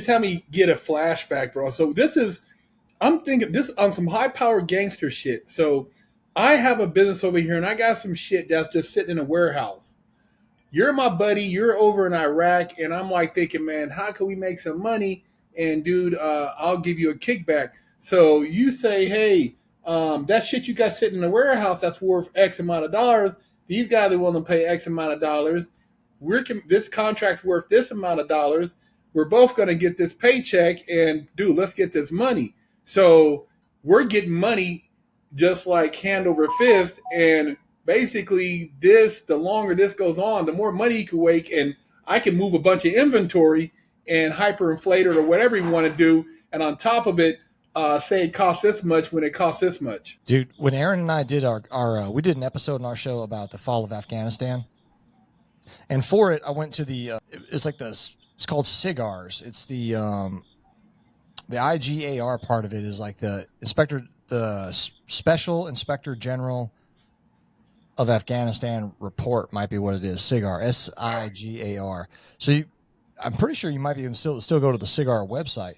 just had me get a flashback, bro. So I'm thinking this on some high power gangster shit. So I have a business over here and I got some shit that's just sitting in a warehouse. You're my buddy. You're over in Iraq, and I'm like thinking, man, how can we make some money? And dude, I'll give you a kickback. So you say, hey, that shit you got sitting in the warehouse that's worth X amount of dollars. These guys are willing to pay X amount of dollars. This contract's worth this amount of dollars. We're both going to get this paycheck, and dude, let's get this money. So we're getting money just like hand over fist, and basically the longer this goes on, the more money you can make, and I can move a bunch of inventory and hyperinflate it or whatever you want to do, and on top of it, say it costs this much when it costs this much. Dude, when Aaron and I did we did an episode in our show about the fall of Afghanistan, and for it I went to it's like this, it's called SIGARs. It's the IGAR part of it is like the Special Inspector General of Afghanistan report might be what it is. SIGAR, SIGAR. So I'm pretty sure you might be able to still go to the SIGAR website.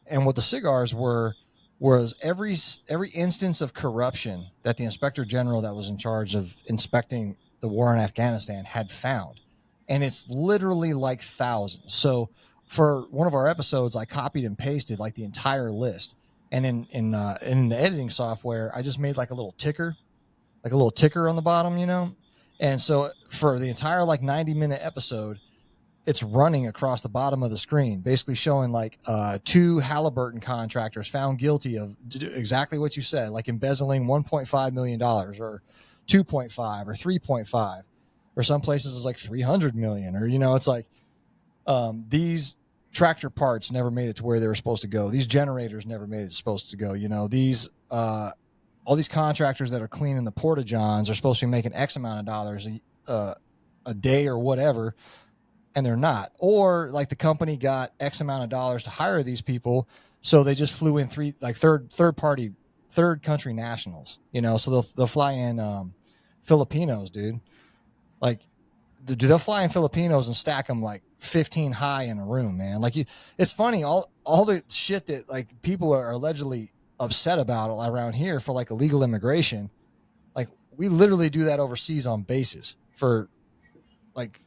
And what the SIGARs was every instance of corruption that the Inspector General that was in charge of inspecting the war in Afghanistan had found. And it's literally like thousands. So for one of our episodes, I copied and pasted like the entire list. And in the editing software, I just made like a little ticker on the bottom, you know? And so for the entire like 90-minute episode, it's running across the bottom of the screen, basically showing like 2 Halliburton contractors found guilty of exactly what you said, like embezzling $1.5 million or 2.5 or 3.5, or some places it's like 300 million, or, you know, it's like these tractor parts never made it to where they were supposed to go. These generators never made it supposed to go. You know, these all these contractors that are cleaning the porta-johns are supposed to be making X amount of dollars a day or whatever, and they're not. Or like the company got X amount of dollars to hire these people, so they just flew in third country nationals. You know, so they'll fly in Filipinos, dude. Like, they'll fly in Filipinos and stack them like 15 high in a room, man. Like, it's funny, all the shit that like people are allegedly upset about around here for like illegal immigration, like we literally do that overseas on bases for like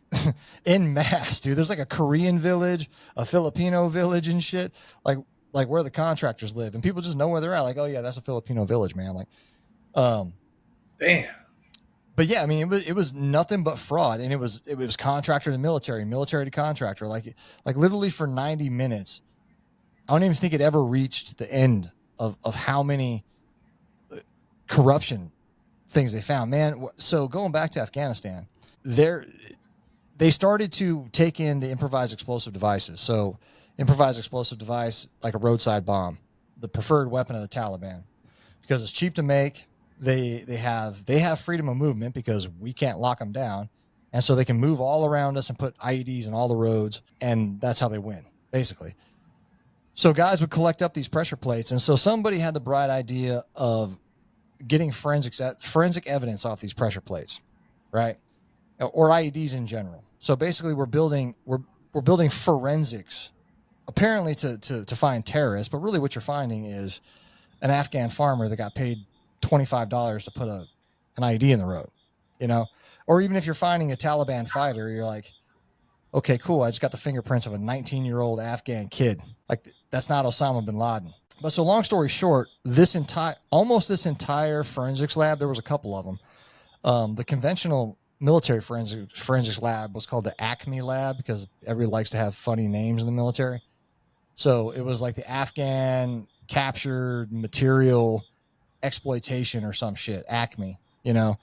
en masse, dude. There's like a Korean village, a Filipino village and shit, like where the contractors live, and people just know where they're at. Like, oh yeah, that's a Filipino village, man. Like, damn. But yeah, I mean, it was nothing but fraud, and it was contractor to military to contractor, like literally for 90 minutes. I don't even think it ever reached the end of how many corruption things they found, man. So going back to Afghanistan, they started to take in the improvised explosive devices. So improvised explosive device, like a roadside bomb, the preferred weapon of the Taliban, because it's cheap to make. They have freedom of movement because we can't lock them down, and so they can move all around us and put IEDs in all the roads, and that's how they win, basically. So guys would collect up these pressure plates, and so somebody had the bright idea of getting forensic evidence off these pressure plates, right? Or IEDs in general. So basically, we're building forensics, apparently to find terrorists, but really what you're finding is an Afghan farmer that got paid $25 to put an IED in the road, you know? Or even if you're finding a Taliban fighter, you're like, okay, cool, I just got the fingerprints of a 19-year-old Afghan kid. Like, that's not Osama bin Laden. But so long story short, almost this entire forensics lab, there was a couple of them. The conventional military forensics lab was called the Acme lab because everybody likes to have funny names in the military. So it was like the Afghan captured material exploitation or some shit, Acme, you know?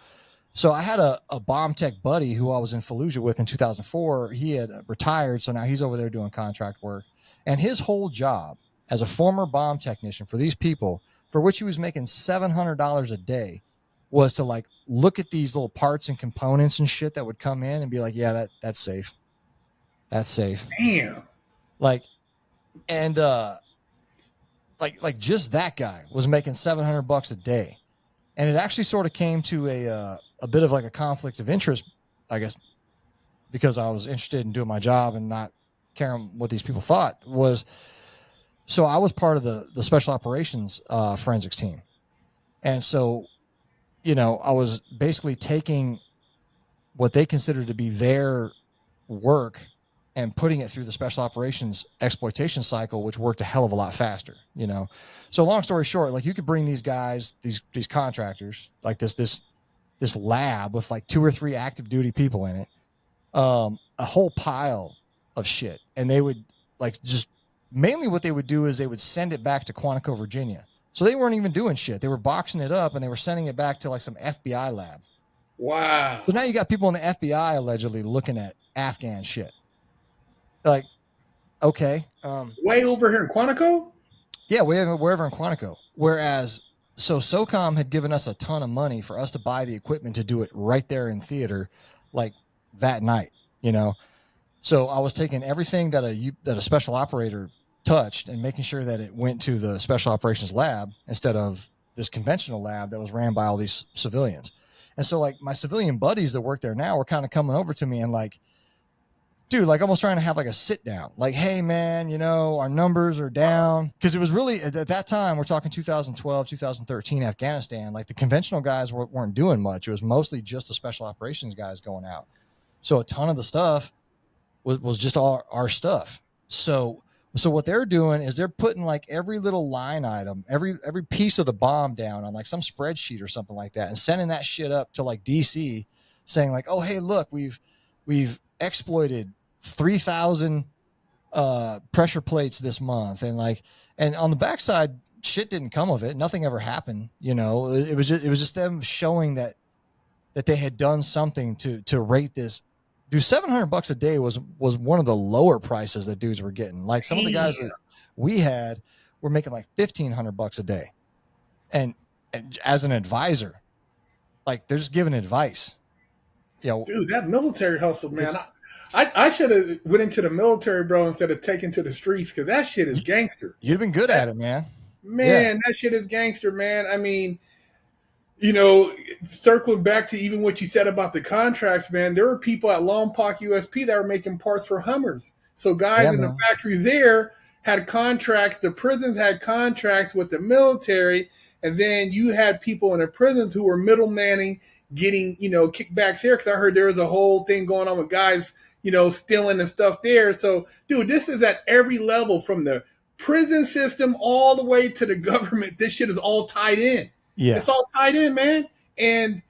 So I had a bomb tech buddy who I was in Fallujah with in 2004. He had retired, so now he's over there doing contract work. And his whole job as a former bomb technician for these people, for which he was making $700 a day, was to like look at these little parts and components and shit that would come in and be like, yeah, that's safe. That's safe. Damn. Like, and like just that guy was making $700 a day. And it actually sort of came to a bit of like a conflict of interest, I guess, because I was interested in doing my job and not caring what these people thought was, so I was part of the special operations forensics team. And so, I was basically taking what they considered to be their work and putting it through the special operations exploitation cycle, which worked a hell of a lot faster, So long story short, like, you could bring these guys, these contractors, like this lab with like 2 or 3 active duty people in it, a whole pile of shit. And they would, like, just mainly what they would do is they would send it back to Quantico, Virginia. So they weren't even doing shit. They were boxing it up and they were sending it back to like some FBI lab. Wow. So now you got people in the FBI allegedly looking at Afghan shit. Like, okay. Way over here in Quantico? Yeah, wherever in Quantico. Whereas, so SOCOM had given us a ton of money for us to buy the equipment to do it right there in theater, like that night, So I was taking everything that a special operator touched and making sure that it went to the special operations lab instead of this conventional lab that was ran by all these civilians. And so, like, my civilian buddies that work there now were kind of coming over to me and like, dude, like, almost trying to have like a sit down, like, hey man, our numbers are down. Cause it was really at that time, we're talking 2012, 2013, Afghanistan, like the conventional guys weren't doing much. It was mostly just the special operations guys going out. So a ton of the stuff was just all our stuff. So what they're doing is they're putting like every little line item, every piece of the bomb down on like some spreadsheet or something like that, and sending that shit up to like DC, saying like, oh, hey, look, we've exploited 3,000 pressure plates this month, and on the backside, shit didn't come of it. Nothing ever happened. It was just them showing that they had done something to rate this. Dude, $700 a day was one of the lower prices that dudes were getting. Like, some of the guys that we had were making like $1,500 a day, and as an advisor, like, they're just giving advice. Dude, that military hustle, man. I should have went into the military, bro, instead of taking to the streets, because that shit is gangster. You'd have been good at it, man. Man, that shit is gangster, man. I mean, circling back to even what you said about the contracts, man, there were people at Lompoc USP that were making parts for Hummers. So guys in the factories there had contracts. The prisons had contracts with the military. And then you had people in the prisons who were middlemaning, getting, kickbacks there. Because I heard there was a whole thing going on with guys, stealing and stuff there. So, dude, this is at every level, from the prison system all the way to the government. This shit is all tied in. Yeah. It's all tied in, man. And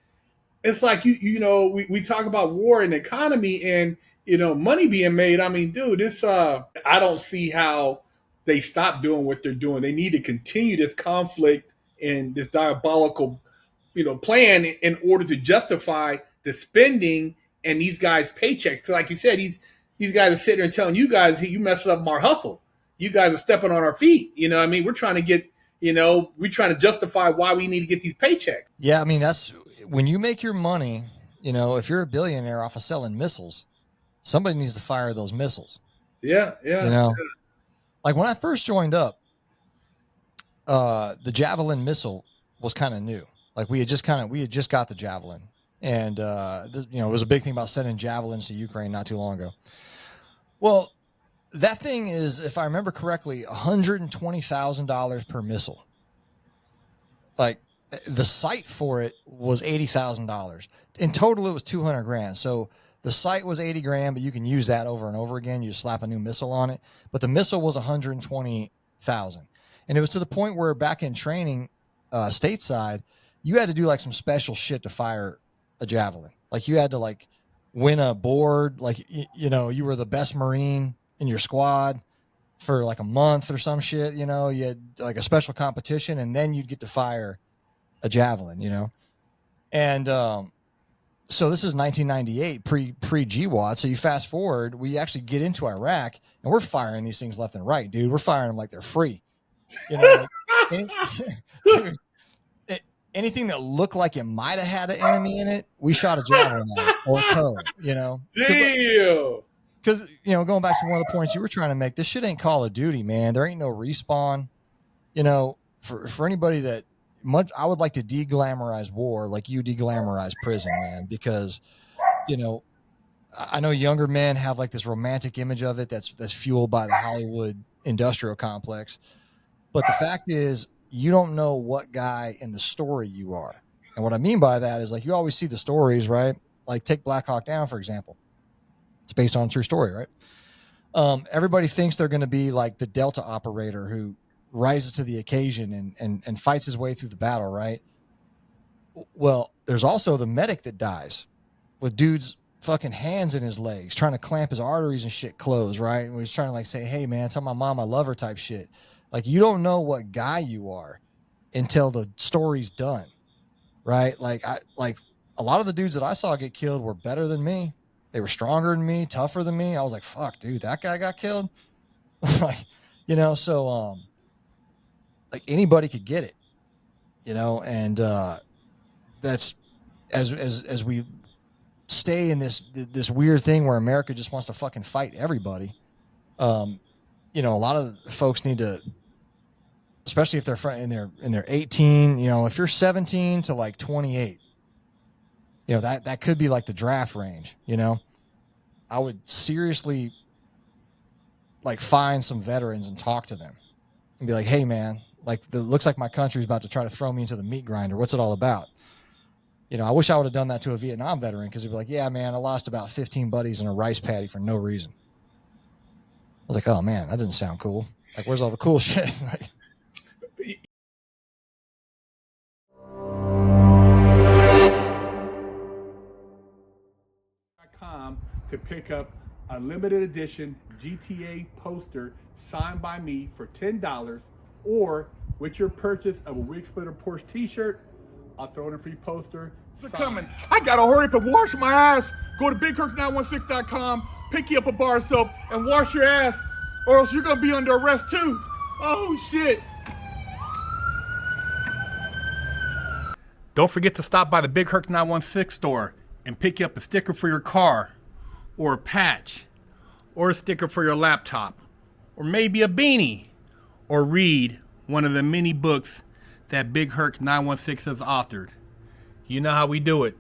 it's like, we talk about war and economy and, money being made. I mean, dude, I don't see how they stop doing what they're doing. They need to continue this conflict and this diabolical, plan in order to justify the spending and these guys' paychecks. So like you said, these guys are sitting there and telling you guys, hey, you messed up our hustle. You guys are stepping on our feet. We're trying to get, we're trying to justify why we need to get these paychecks. Yeah, I mean, that's when you make your money, if you're a billionaire off of selling missiles, somebody needs to fire those missiles. Yeah. Like, when I first joined up, the Javelin missile was kind of new. Like, we had just got the Javelin, and it was a big thing about sending Javelins to Ukraine not too long ago. Well, that thing is, if I remember correctly, $120,000 per missile. Like, the site for it was $80,000. In total, it was $200,000. So the site was $80,000, but you can use that over and over again. You just slap a new missile on it. But the missile was $120,000, and it was to the point where back in training, stateside, you had to do like some special shit to fire a Javelin. Like, you had to like win a board. Like, you were the best Marine in your squad for like a month or some shit. You had like a special competition, and then you'd get to fire a Javelin, and so this is 1998 pre GWAT. So you fast forward, we actually get into Iraq, and we're firing these things left and right, dude. We're firing them like they're free. Dude, anything that looked like it might have had an enemy in it, we shot a Javelin at it, or a code, Damn. Because, going back to one of the points you were trying to make, this shit ain't Call of Duty, man. There ain't no respawn. For anybody that I would like to de-glamorize war like you de-glamorize prison, man, because, I know younger men have like this romantic image of it that's fueled by the Hollywood industrial complex. But the fact is, you don't know what guy in the story you are. And what I mean by that is like you always see the stories, right? Like take Black Hawk Down, for example. It's based on a true story, right? Everybody thinks they're going to be like the Delta operator who rises to the occasion and fights his way through the battle, right? Well, there's also the medic that dies with dude's fucking hands in his legs, trying to clamp his arteries and shit closed, right? And he's trying to like say, hey man, tell my mom I love her type shit. Like you don't know what guy you are until the story's done, right? Like a lot of the dudes that I saw get killed were better than me. They were stronger than me, tougher than me. I was like, fuck, dude, that guy got killed. Like, so like anybody could get it, and that's as we stay in this weird thing where America just wants to fucking fight everybody. A lot of folks need to, especially if they're in their 18, if you're 17 to like 28, that could be like the draft range, I would seriously like find some veterans and talk to them and be like, hey man, like it looks like my country's about to try to throw me into the meat grinder. What's it all about? I wish I would have done that to a Vietnam veteran because he'd be like, yeah, man, I lost about 15 buddies in a rice paddy for no reason. I was like, oh man, that didn't sound cool. Like, where's all the cool shit? Like, to pick up a limited edition GTA poster signed by me for $10, or with your purchase of a Wig Splitter Porsche t-shirt, I'll throw in a free poster. Coming. I gotta hurry up and wash my ass. Go to BigHerc916.com, pick you up a bar of soap, and wash your ass, or else you're gonna be under arrest too. Oh shit. Don't forget to stop by the Big Herc 916 store and pick you up a sticker for your car, or a patch, or a sticker for your laptop, or maybe a beanie, or read one of the many books that Big Herc 916 has authored. You know how we do it.